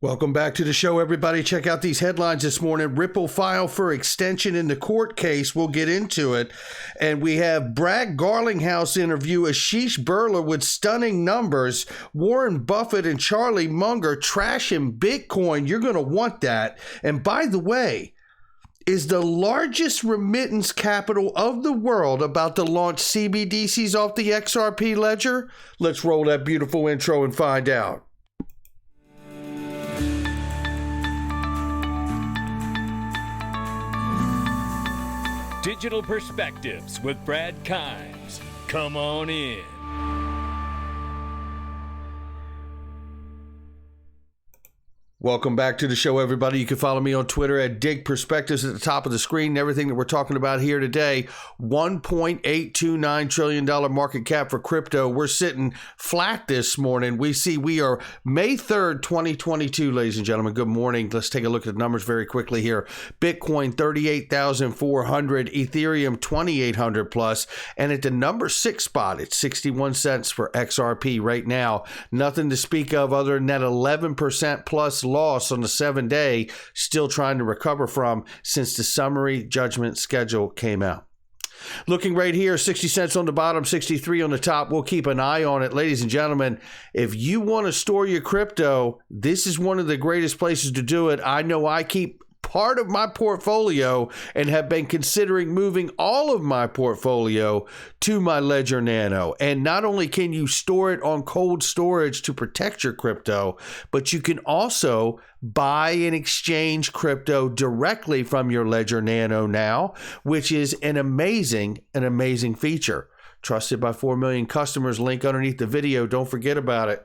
Welcome back to the show, everybody. Check out these headlines this morning. Ripple file for extension in the court case. We'll get into it. And we have Brad Garlinghouse interview Ashish Birla with stunning numbers. Warren Buffett and Charlie Munger trashing Bitcoin. You're going to want that. And by the way, is the largest remittance capital of the world about to launch CBDCs off the XRP ledger? Let's roll that beautiful intro and find out. Digital Perspectives with Brad Kimes. Come on in. Welcome back to the show, everybody. You can follow me on Twitter at Dig Perspectives at the top of the screen. Everything that we're talking about here today, $1.829 trillion market cap for crypto. We're sitting flat this morning. We are May 3rd, 2022, ladies and gentlemen. Good morning. Let's take a look at the numbers very quickly here. Bitcoin, 38,400. Ethereum, 2,800 plus. And at the number 6 spot, it's 61 cents for XRP right now. Nothing to speak of other than that 11% plus loss on the 7-day, still trying to recover from since the summary judgment schedule came out. Looking right here, 60 cents on the bottom, 63 on the top. We'll keep an eye on it. Ladies and gentlemen, if you want to store your crypto, this is one of the greatest places to do it. I know I keep part of my portfolio and have been considering moving all of my portfolio to my Ledger Nano. And not only can you store it on cold storage to protect your crypto, but you can also buy and exchange crypto directly from your Ledger Nano now, which is an amazing feature. Trusted by 4 million customers. Link underneath the video. Don't forget about it.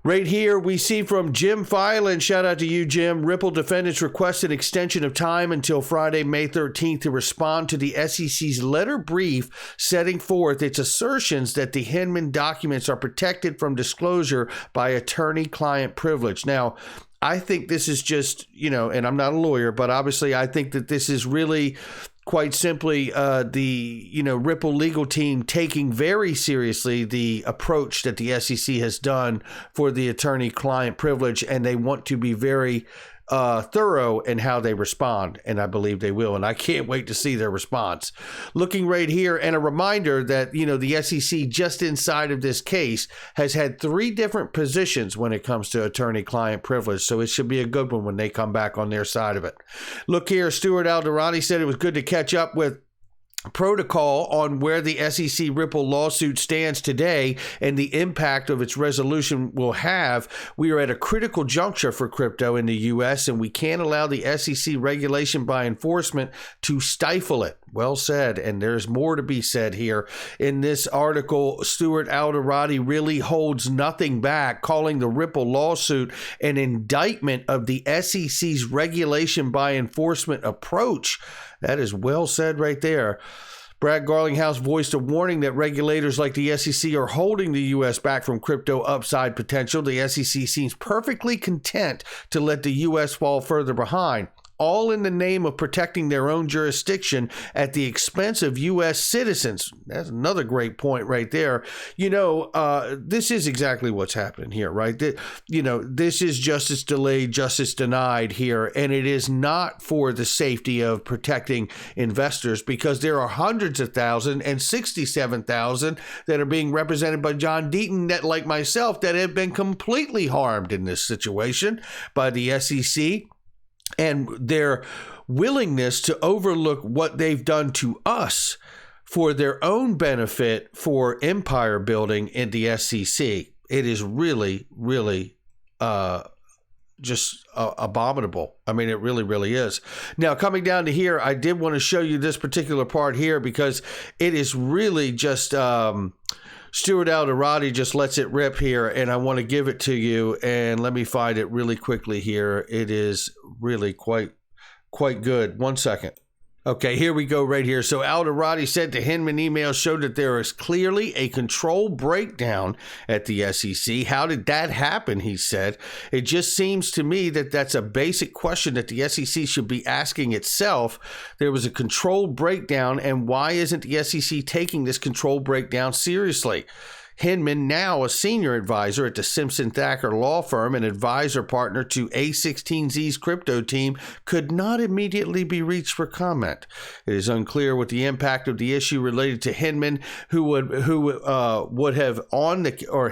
Right here, we see from Jim Filan, shout out to you, Jim. Ripple defendants request an extension of time until Friday, May 13th to respond to the SEC's letter brief setting forth its assertions that the Hinman documents are protected from disclosure by attorney-client privilege. Now, I think this is just, and I'm not a lawyer, but obviously I think that this is really quite simply the Ripple legal team taking very seriously the approach that the SEC has done for the attorney-client privilege, and they want to be very thorough in how they respond, and I believe they will, and I can't wait to see their response. Looking right here, and a reminder that the SEC just inside of this case has had 3 different positions when it comes to attorney-client privilege, so it should be a good one when they come back on their side of it. Look here, Stuart Alderani said it was good to catch up with protocol on where the SEC Ripple lawsuit stands today and the impact of its resolution will have. We are at a critical juncture for crypto in the U.S., and we can't allow the SEC regulation by enforcement to stifle it. Well said, and there's more to be said here. In this article, Stuart Alderani really holds nothing back, calling the Ripple lawsuit an indictment of the SEC's regulation by enforcement approach. That is well said right there. Brad Garlinghouse voiced a warning that regulators like the SEC are holding the U.S. back from crypto upside potential. The SEC seems perfectly content to let the U.S. fall further behind, all in the name of protecting their own jurisdiction at the expense of U.S. citizens. That's another great point right there. This is exactly what's happening here, right? This is justice delayed, justice denied here, and it is not for the safety of protecting investors, because there are hundreds of thousands and 67,000 that are being represented by John Deaton that, like myself, that have been completely harmed in this situation by the SEC. And their willingness to overlook what they've done to us for their own benefit for empire building in the SEC. It is really, really just abominable. I mean, it really, really is. Now, coming down to here, I did want to show you this particular part here because it is really just Stuart Alderani just lets it rip here, and I want to give it to you. And let me find it really quickly here. It is really quite good. 1 second. Okay, here we go right here. So Alderani said the Hinman email showed that there is clearly a control breakdown at the SEC. How did that happen, he said. It just seems to me that that's a basic question that the SEC should be asking itself. There was a control breakdown, and why isn't the SEC taking this control breakdown seriously? Hinman, now a senior advisor at the Simpson Thacker law firm and advisor partner to A16Z's crypto team, could not immediately be reached for comment. It is unclear what the impact of the issue related to Hinman,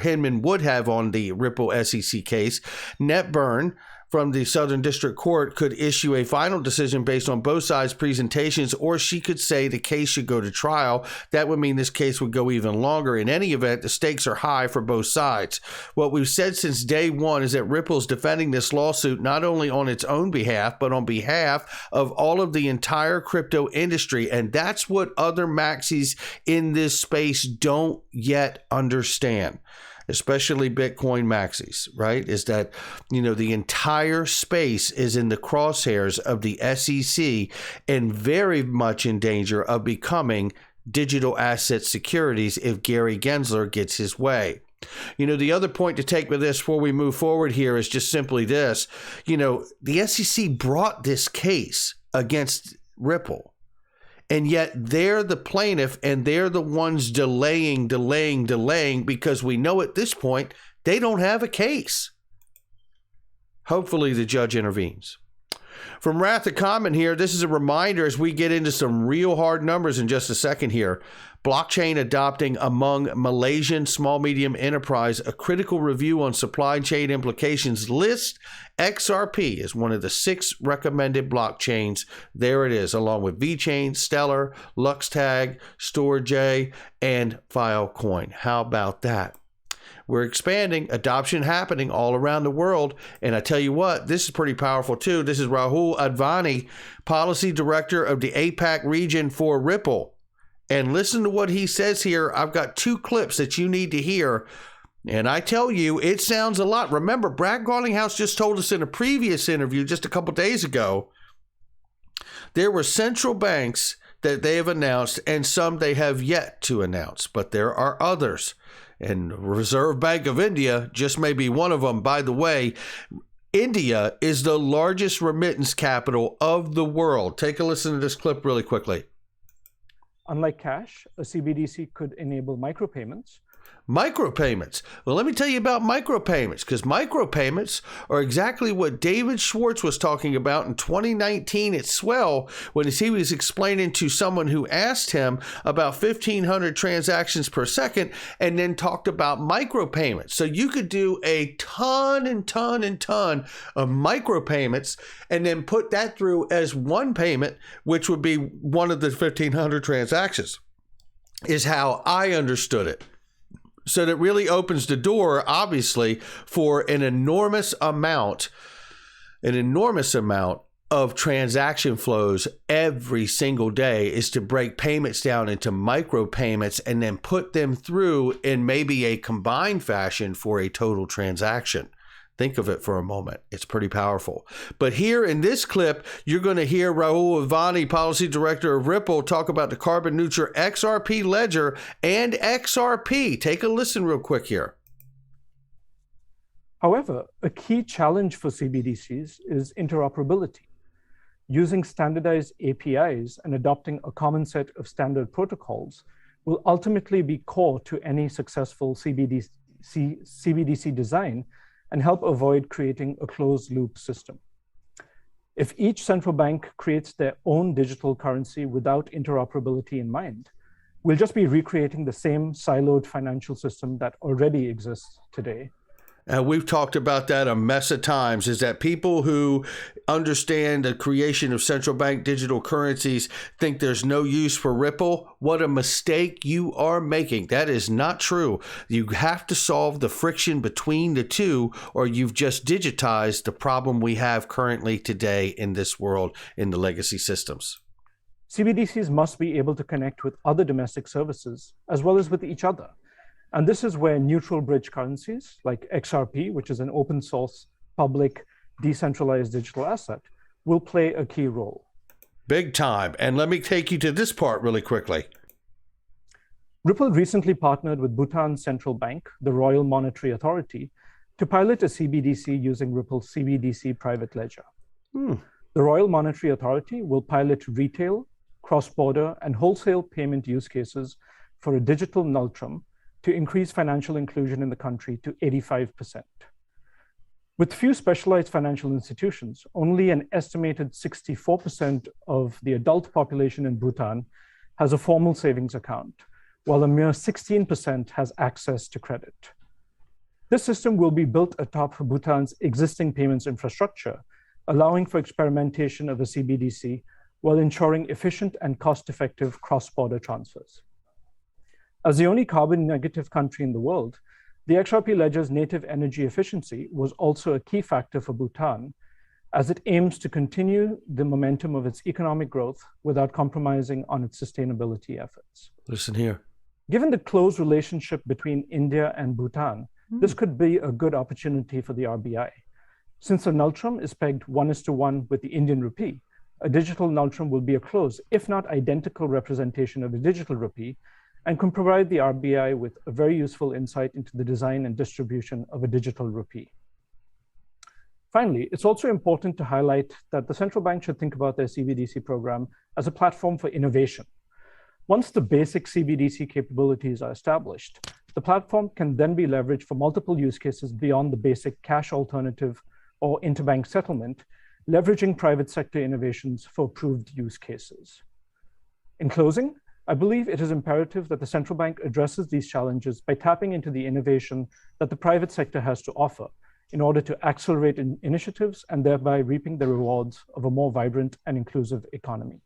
Hinman would have on the Ripple SEC case. Net Burn from the Southern District Court could issue a final decision based on both sides' presentations, or she could say the case should go to trial. That would mean this case would go even longer. In any event, the stakes are high for both sides. What we've said since day one is that Ripple's defending this lawsuit not only on its own behalf, but on behalf of all of the entire crypto industry. And that's what other maxis in this space don't yet understand, especially Bitcoin maxis, right? Is that, the entire space is in the crosshairs of the SEC and very much in danger of becoming digital asset securities if Gary Gensler gets his way. The other point to take with this before we move forward here is just simply this. The SEC brought this case against Ripple. And yet they're the plaintiff and they're the ones delaying because we know at this point they don't have a case. Hopefully the judge intervenes. From Wrath to Comment here, this is a reminder as we get into some real hard numbers in just a second here. Blockchain adopting among Malaysian small medium enterprise, a critical review on supply chain implications list XRP as one of the 6 recommended blockchains. There it is, along with VeChain, Stellar, LuxTag, Storj, and Filecoin. How about that? We're expanding, adoption happening all around the world. And I tell you what, this is pretty powerful too. This is Rahul Advani, Policy Director of the APAC region for Ripple. And listen to what he says here. I've got 2 clips that you need to hear. And I tell you, it sounds a lot. Remember, Brad Garlinghouse just told us in a previous interview just a couple days ago, there were central banks that they have announced and some they have yet to announce. But there are others. And Reserve Bank of India just may be one of them. By the way, India is the largest remittance capital of the world. Take a listen to this clip really quickly. Unlike cash, a CBDC could enable micropayments. Micropayments. Well, let me tell you about micropayments, because micropayments are exactly what David Schwartz was talking about in 2019 at Swell when he was explaining to someone who asked him about 1,500 transactions per second and then talked about micropayments. So you could do a ton of micropayments and then put that through as one payment, which would be one of the 1,500 transactions, is how I understood it. So that really opens the door, obviously, for an enormous amount of transaction flows every single day, is to break payments down into micro payments and then put them through in maybe a combined fashion for a total transaction. Think of it for a moment. It's pretty powerful. But here in this clip, you're going to hear Rahul Advani, Policy Director of Ripple, talk about the carbon neutral XRP-Ledger and XRP. Take a listen real quick here. However, a key challenge for CBDCs is interoperability. Using standardized APIs and adopting a common set of standard protocols will ultimately be core to any successful CBDC design and help avoid creating a closed-loop system. If each central bank creates their own digital currency without interoperability in mind, we'll just be recreating the same siloed financial system that already exists today. We've talked about that a mess of times, is that people who understand the creation of central bank digital currencies think there's no use for Ripple. What a mistake you are making. That is not true. You have to solve the friction between the two, or you've just digitized the problem we have currently today in this world in the legacy systems. CBDCs must be able to connect with other domestic services as well as with each other. And this is where neutral bridge currencies like XRP, which is an open source, public, decentralized digital asset, will play a key role. Big time. And let me take you to this part really quickly. Ripple recently partnered with Bhutan's central bank, the Royal Monetary Authority, to pilot a CBDC using Ripple's CBDC private ledger. The Royal Monetary Authority will pilot retail, cross-border, and wholesale payment use cases for a digital Nultrum to increase financial inclusion in the country to 85%. With few specialized financial institutions, only an estimated 64% of the adult population in Bhutan has a formal savings account, while a mere 16% has access to credit. This system will be built atop Bhutan's existing payments infrastructure, allowing for experimentation of a CBDC while ensuring efficient and cost-effective cross-border transfers. As the only carbon-negative country in the world, the XRPLedger's native energy efficiency was also a key factor for Bhutan, as it aims to continue the momentum of its economic growth without compromising on its sustainability efforts. Listen here. Given the close relationship between India and Bhutan, this could be a good opportunity for the RBI. Since the nultrum is pegged 1:1 with the Indian rupee, a digital nultrum will be a close, if not identical, representation of the digital rupee, and can provide the RBI with a very useful insight into the design and distribution of a digital rupee. Finally, it's also important to highlight that the central bank should think about their CBDC program as a platform for innovation. Once the basic CBDC capabilities are established, the platform can then be leveraged for multiple use cases beyond the basic cash alternative or interbank settlement, leveraging private sector innovations for approved use cases. In closing, I believe it is imperative that the central bank addresses these challenges by tapping into the innovation that the private sector has to offer in order to accelerate initiatives and thereby reaping the rewards of a more vibrant and inclusive economy.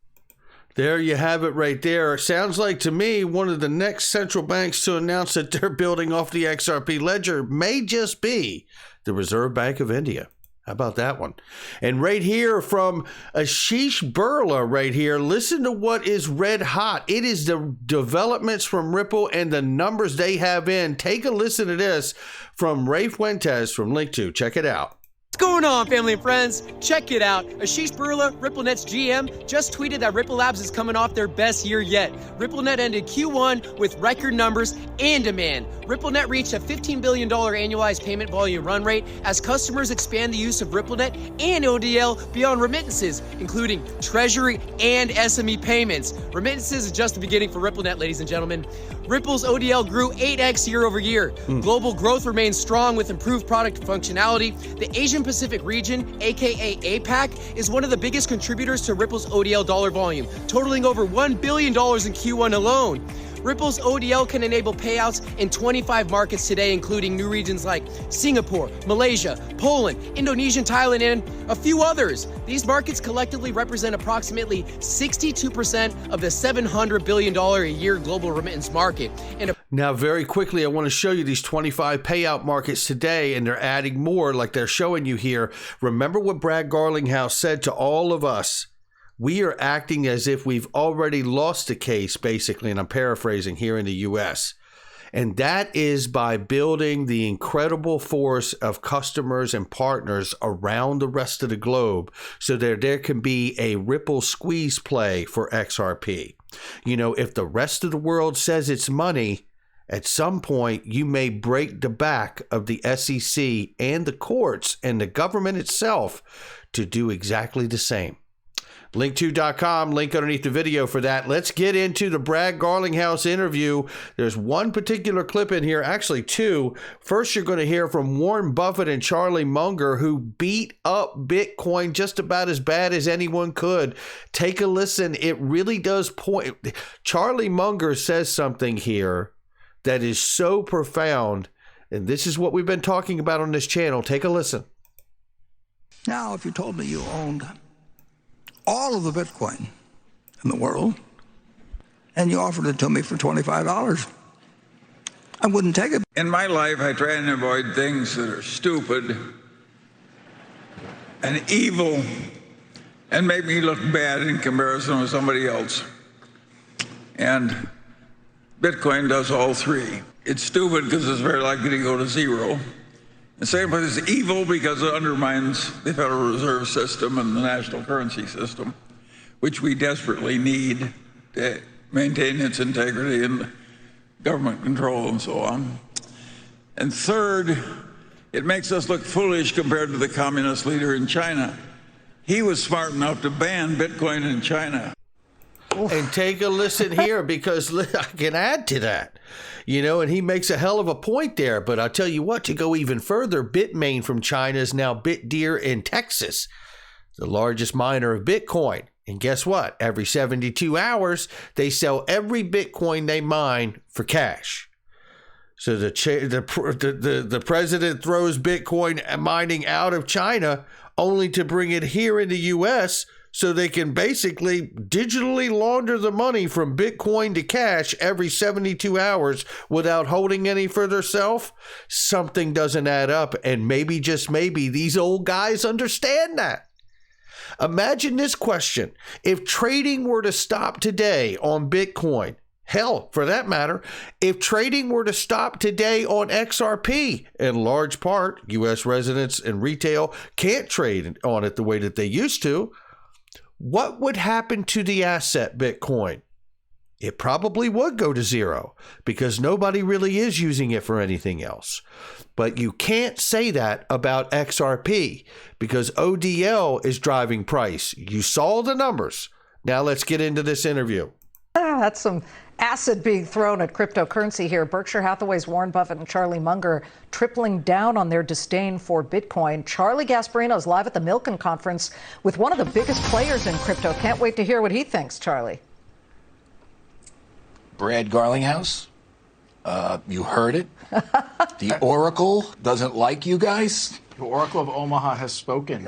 There you have it right there. Sounds like to me one of the next central banks to announce that they're building off the XRP ledger may just be the Reserve Bank of India. How about that one? And right here from Ashish Burla right here, listen to what is red hot. It is the developments from Ripple and the numbers they have in. Take a listen to this from Ray Fuentes from Link2. Check it out. What's going on, family and friends? Check it out. Ashish Burla, RippleNet's GM, just tweeted that Ripple Labs is coming off their best year yet. RippleNet ended Q1 with record numbers and demand. RippleNet reached a $15 billion annualized payment volume run rate as customers expand the use of RippleNet and ODL beyond remittances, including treasury and SME payments. Remittances is just the beginning for RippleNet, ladies and gentlemen. Ripple's ODL grew 8x year over year. Global growth remains strong with improved product functionality. The Asian Pacific region, aka APAC, is one of the biggest contributors to Ripple's ODL dollar volume, totaling over $1 billion in Q1 alone. Ripple's ODL can enable payouts in 25 markets today, including new regions like Singapore, Malaysia, Poland, Indonesia, Thailand, and a few others. These markets collectively represent approximately 62% of the $700 billion a year global remittance market. Now, very quickly, I want to show you these 25 payout markets today, and they're adding more like they're showing you here. Remember what Brad Garlinghouse said to all of us. We are acting as if we've already lost the case, basically, and I'm paraphrasing here in the U.S. And that is by building the incredible force of customers and partners around the rest of the globe so that there can be a Ripple squeeze play for XRP. You know, if the rest of the world says it's money, at some point you may break the back of the SEC and the courts and the government itself to do exactly the same. Link2.com, link underneath the video for that. Let's get into the Brad Garlinghouse interview. There's one particular clip in here, actually two. First, you're going to hear from Warren Buffett and Charlie Munger, who beat up Bitcoin just about as bad as anyone could. Take a listen. It really does point. Charlie Munger says something here that is so profound, and this is what we've been talking about on this channel. Take a listen. Now, if you told me you owned all of the Bitcoin in the world, and you offered it to me for $25, I wouldn't take it. In my life, I try and avoid things that are stupid and evil and make me look bad in comparison with somebody else. And Bitcoin does all three. It's stupid because it's very likely to go to zero. The same place is evil because it undermines the Federal Reserve System and the national currency system, which we desperately need to maintain its integrity and government control and so on. And third, it makes us look foolish compared to the communist leader in China. He was smart enough to ban Bitcoin in China. And take a listen here, because I can add to that, and he makes a hell of a point there. But I'll tell you what, to go even further, Bitmain from China is now BitDeer in Texas, the largest miner of Bitcoin. And guess what? Every 72 hours, they sell every Bitcoin they mine for cash. So the president throws Bitcoin mining out of China only to bring it here in the U.S. so they can basically digitally launder the money from Bitcoin to cash every 72 hours without holding any for themselves. Something doesn't add up, and maybe, just maybe, these old guys understand that. Imagine this question. If trading were to stop today on Bitcoin, hell, for that matter, if trading were to stop today on XRP, in large part, U.S. residents and retail can't trade on it the way that they used to, what would happen to the asset Bitcoin? It probably would go to zero, because nobody really is using it for anything else. But you can't say that about XRP, because ODL is driving price. You saw the numbers. Now let's get into this interview. That's some acid being thrown at cryptocurrency here. Berkshire Hathaway's Warren Buffett and Charlie Munger tripling down on their disdain for Bitcoin. Charlie Gasparino is live at the Milken conference with one of the biggest players in crypto. Can't wait to hear what he thinks, Charlie. Brad Garlinghouse, you heard it. The Oracle doesn't like you guys. The Oracle of Omaha has spoken.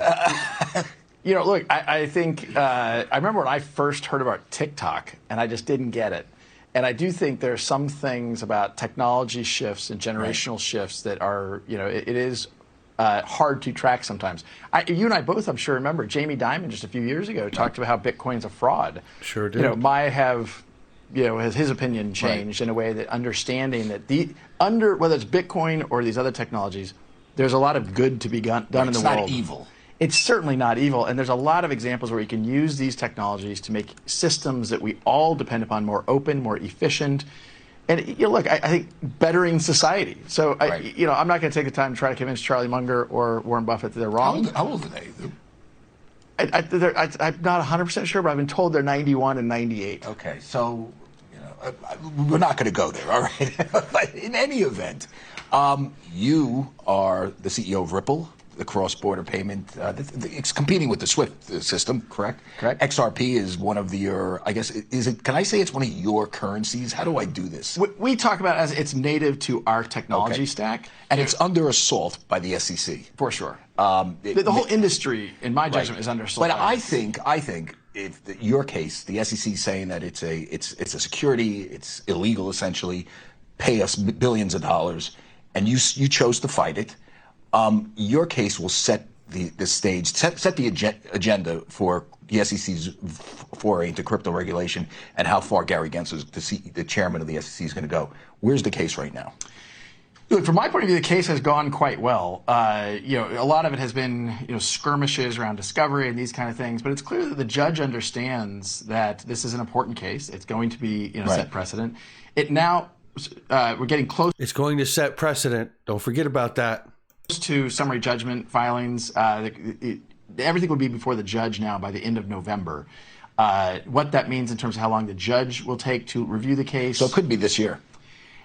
Look, I think, I remember when I first heard about TikTok, and I just didn't get it. And I do think there are some things about technology shifts and generational shifts that are, it is hard to track sometimes. You and I both, I'm sure, remember Jamie Dimon just a few years ago talked about how Bitcoin's a fraud. Sure did. Has his opinion changed in a way that understanding that whether it's Bitcoin or these other technologies, there's a lot of good to be done in the world. It's not evil. It's certainly not evil, and there's a lot of examples where you can use these technologies to make systems that we all depend upon more open, more efficient, and look, I think bettering society. So right. I'm not going to take the time to try to convince Charlie Munger or Warren Buffett that they're wrong. How old are they? I'm not 100% sure, but I've been told they're 91 and 98. Okay, so we're not going to go there, all right? But in any event, you are the CEO of Ripple, the cross-border payment. It's competing with the SWIFT system, correct? Correct. XRP is one of your, I guess, can I say it's one of your currencies? How do I do this? We talk about it as it's native to our technology stack. And it's under assault by the SEC. For sure. The whole industry, in my judgment, is under assault. But I think if your case, the SEC saying that it's a security, it's illegal essentially, pay us billions of dollars, and you chose to fight it. Your case will set the stage, set the agenda for the SEC's foray into crypto regulation and how far Gary Gensler, the chairman of the SEC, is going to go. Where's the case right now? Look, from my point of view, the case has gone quite well. A lot of it has been, skirmishes around discovery and these kind of things. But it's clear that the judge understands that this is an important case. It's going to be, set precedent. We're getting close. It's going to set precedent. Don't forget about that. To summary judgment filings. Everything will be before the judge now by the end of November. What that means in terms of how long the judge will take to review the case. So it could be this year.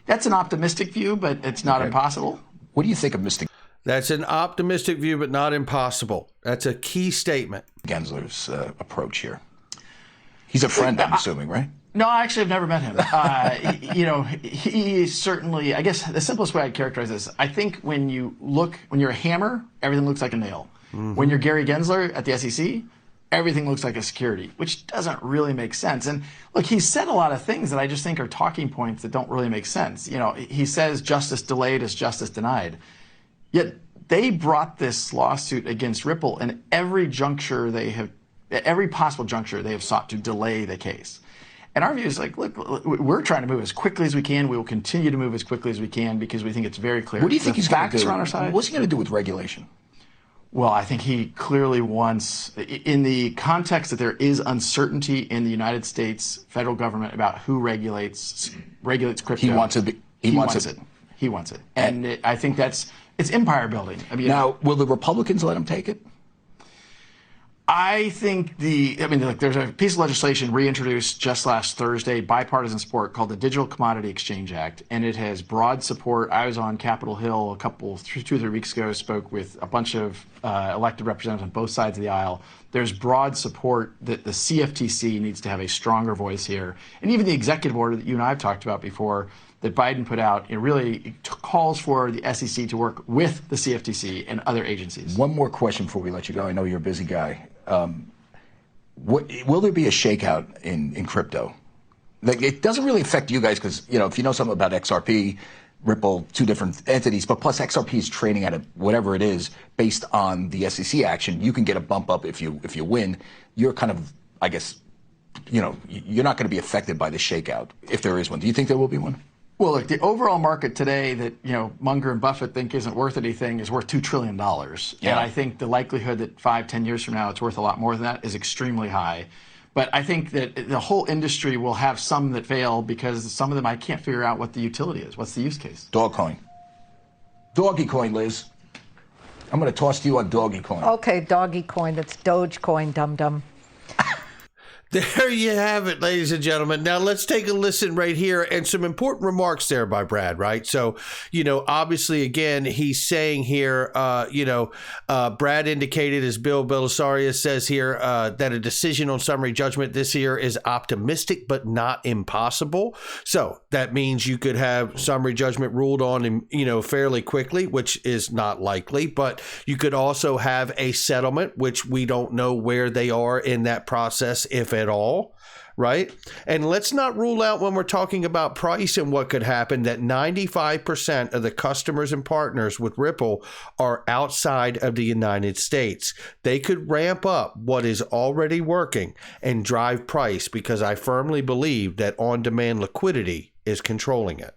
That's an optimistic view, but it's not impossible. What do you think of Mr. That's an optimistic view, but not impossible. That's a key statement. Gensler's approach here. He's a friend, I'm assuming, right? No, I actually have never met him. He certainly, I guess the simplest way I'd characterize this, I think when you're a hammer, everything looks like a nail. Mm-hmm. When you're Gary Gensler at the SEC, everything looks like a security, which doesn't really make sense. And look, he said a lot of things that I just think are talking points that don't really make sense. He says justice delayed is justice denied. Yet they brought this lawsuit against Ripple, and every possible juncture they have sought to delay the case. And our view is look, we're trying to move as quickly as we can. We will continue to move as quickly as we can because we think it's very clear. What do you think he's going to do? On our side. What's he going to do with regulation? Well, I think he clearly wants, in the context that there is uncertainty in the United States federal government about who regulates crypto. He wants it. He wants it. And I think it's empire building. Now, will the Republicans let him take it? I think there's a piece of legislation reintroduced just last Thursday, bipartisan support, called the Digital Commodity Exchange Act, and it has broad support. I was on Capitol Hill 2 or 3 weeks ago, spoke with a bunch of elected representatives on both sides of the aisle. There's broad support that the CFTC needs to have a stronger voice here, and even the executive order that you and I have talked about before that Biden put out, it really calls for the SEC to work with the CFTC and other agencies. One more question before we let you go. I know you're a busy guy. Will there be a shakeout in crypto? Like, it doesn't really affect you guys because, if you know something about XRP, Ripple, 2 different entities, but plus XRP is trading at whatever it is based on the SEC action. You can get a bump up if you win. You're kind of, I guess, you're not going to be affected by the shakeout if there is one. Do you think there will be one? Well, look, the overall market today that, Munger and Buffett think isn't worth anything is worth $2 trillion. Yeah. And I think the likelihood that 5-10 years from now it's worth a lot more than that is extremely high. But I think that the whole industry will have some that fail because some of them I can't figure out what the utility is. What's the use case? Dogcoin. Doggy coin, Liz. I'm going to toss to you on doggy coin. Okay, doggy coin. That's Dogecoin, dum-dum. There you have it, ladies and gentlemen. Now let's take a listen right here, and some important remarks there by Brad, right? So, obviously, again, he's saying here, Brad indicated, as Bill Belisarius says here, that a decision on summary judgment this year is optimistic, but not impossible. So that means you could have summary judgment ruled on, fairly quickly, which is not likely, but you could also have a settlement, which we don't know where they are in that process, if at all, right? And let's not rule out, when we're talking about price and what could happen, that 95% of the customers and partners with Ripple are outside of the United States. They could ramp up what is already working and drive price, because I firmly believe that on-demand liquidity is controlling it.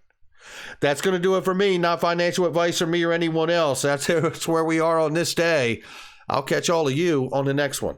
That's going to do it for me. Not financial advice from me or anyone else. That's where we are on this day. I'll catch all of you on the next one.